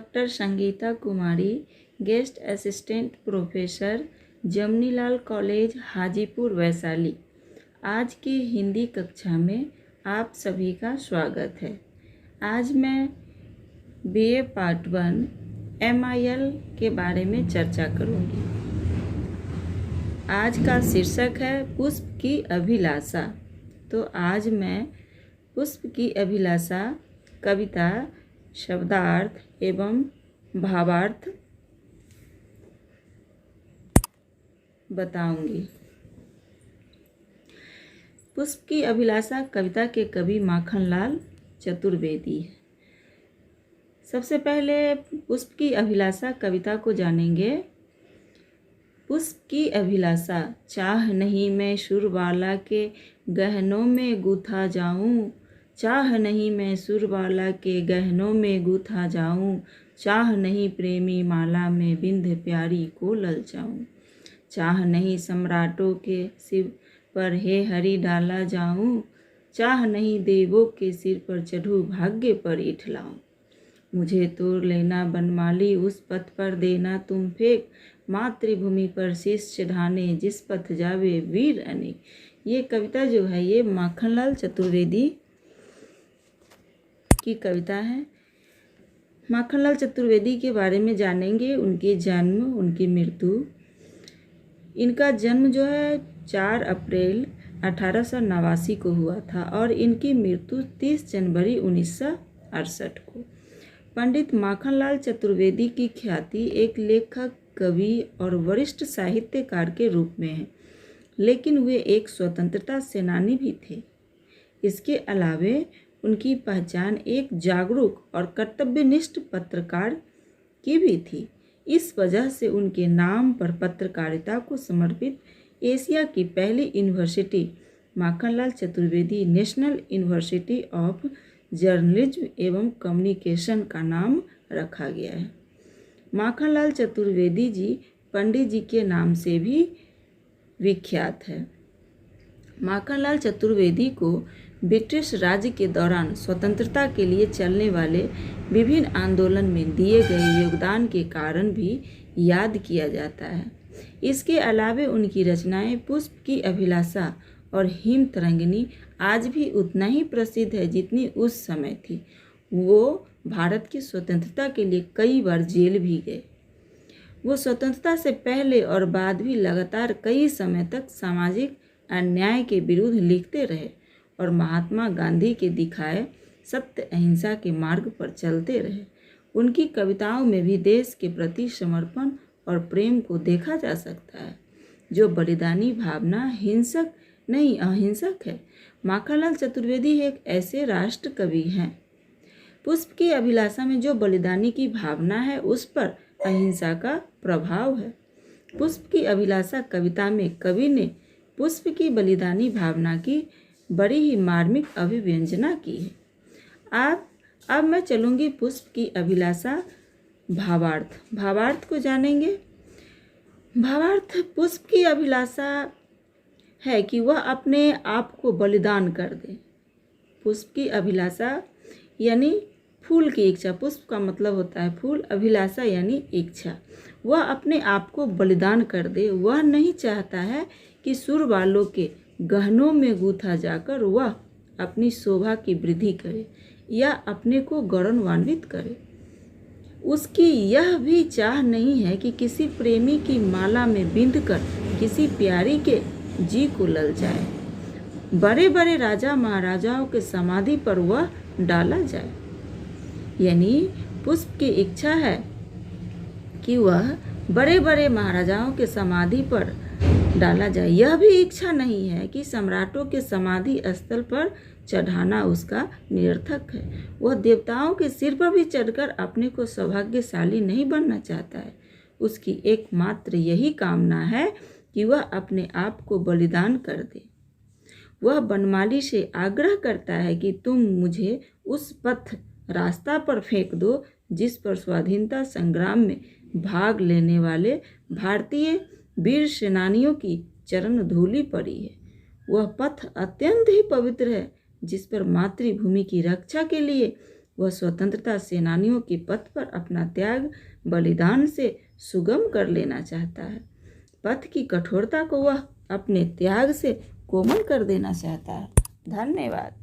Doctor Sangeeta Kumari, guest assistant professor, Jamnilal college, Hajipur, Vaishali. आज की हिंदी कक्षा में आप सभी का स्वागत है। आज मैं BA पार्ट 1 MIL के बारे में चर्चा करूंगी। आज का शीर्षक है पुष्प की अभिलाषा। तो आज मैं पुष्प की अभिलाषा कविता, शब्दार्थ एवं भावार्थ बताऊंगी। पुष्प की अभिलाषा कविता के कवि माखनलाल चतुर्वेदी है। सबसे पहले पुष्प की अभिलाषा कविता को जानेंगे। पुष्प की अभिलाषा, चाह नहीं मैं सुरबाला के गहनों में गूथा जाऊं, चाह नहीं मैं सुरबाला के गहनों में गूथा जाऊं, चाह नहीं प्रेमी माला में बिंध प्यारी को ललचाऊं, चाह नहीं सम्राटों के शिव पर हे हरि डाला जाऊं, चाह नहीं देवों के सिर पर चढ़ूं भाग्य पर इठलाऊं, मुझे तोड़ लेना बनमाली उस पथ पर देना तुम फेंक, मातृभूमि पर शीश चढ़ाने जिस पथ जावे वीर अनेक। ये कविता जो है ये माखनलाल चतुर्वेदी की कविता है। माखनलाल चतुर्वेदी के बारे में जानेंगे, उनके जन्म, उनकी मृत्यु। इनका जन्म जो है 4 अप्रैल 1889 को हुआ था और इनकी मृत्यु 30 जनवरी 1968 को। पंडित माखनलाल चतुर्वेदी की ख्याति एक लेखक, कवि और वरिष्ठ साहित्यकार के रूप में है, लेकिन वे एक स्वतंत्रता सेनानी भी थे। इसके अलावे उनकी पहचान एक जागरूक और कर्तव्यनिष्ठ पत्रकार की भी थी। इस वजह से उनके नाम पर पत्रकारिता को समर्पित एशिया की पहली university Makhanlal Chaturvedi national university of journalism एवं कम्युनिकेशन का नाम रखा गया है। माखनलाल चतुर्वेदी जी पंडित जी के नाम से भी विख्यात है। माखनलाल चतुर्वेदी को ब्रिटिश राज्य के दौरान स्वतंत्रता के लिए चलने वाले विभिन्न आंदोलन में दिए गए योगदान के कारण भी याद किया जाता है। इसके अलावे उनकी रचनाएं पुष्प की अभिलाषा और हिम तरंगिनी आज भी उतना ही प्रसिद्ध है जितनी उस समय थी। वो भारत की स्वतंत्रता के लिए कई बार जेल भी गए। वो स्वतंत्रता से पहले और बाद भी लगातार कई समय तक सामाजिक अन्याय के विरुद्ध लिखते रहे और महात्मा गांधी के दिखाए सत्य अहिंसा के मार्ग पर चलते रहे। उनकी कविताओं में भी देश के प्रति समर्पण और प्रेम को देखा जा सकता है, जो बलिदानी भावना हिंसक नहीं अहिंसक है। माखनलाल चतुर्वेदी एक ऐसे राष्ट्र कवि हैं। पुष्प की अभिलाषा में जो बलिदानी की भावना है उस पर अहिंसा का प्रभाव है। पुष्प की अभिलाषा कविता में कवि ने पुष्प की बलिदानी भावना की बड़ी ही मार्मिक अभिव्यंजना की है। अब मैं चलूँगी पुष्प की अभिलाषा भावार्थ। भावार्थ को जानेंगे। भावार्थ पुष्प की अभिलाषा है कि वह अपने आप को बलिदान कर दे। पुष्प की अभिलाषा यानी फूल की इच्छा। पुष्प का मतलब होता है फूल, अभिलाषा यानी इच्छा। वह अपने आप को बलिदान कर दे। वह नहीं चाहता है कि सुर वालों के गहनों में गूथा जाकर वह अपनी शोभा की वृद्धि करे या अपने को गौरवान्वित करे। उसकी यह भी चाह नहीं है कि किसी प्रेमी की माला में बिंधकर किसी प्यारी के जी को ललचाए। बड़े बड़े राजा महाराजाओं के समाधि पर वह डाला जाए। यानी पुष्प की इच्छा है कि वह बड़े बड़े महाराजाओं के समाधि पर डाला जाए। यह भी इच्छा नहीं है कि सम्राटों के समाधि स्थल पर चढ़ाना उसका निरर्थक है। वह देवताओं के सिर पर भी चढ़कर अपने को सौभाग्यशाली नहीं बनना चाहता है। उसकी एकमात्र यही कामना है कि वह अपने आप को बलिदान कर दे। वह बनमाली से आग्रह करता है कि तुम मुझे उस पथ रास्ता पर फेंक दो जिस पर स्वाधीनता संग्राम में भाग लेने वाले भारतीय वीर सेनानियों की चरण धूलि पड़ी है। वह पथ अत्यंत ही पवित्र है जिस पर मातृभूमि की रक्षा के लिए वह स्वतंत्रता सेनानियों के पथ पर अपना त्याग बलिदान से सुगम कर लेना चाहता है। पथ की कठोरता को वह अपने त्याग से कोमल कर देना चाहता है। धन्यवाद।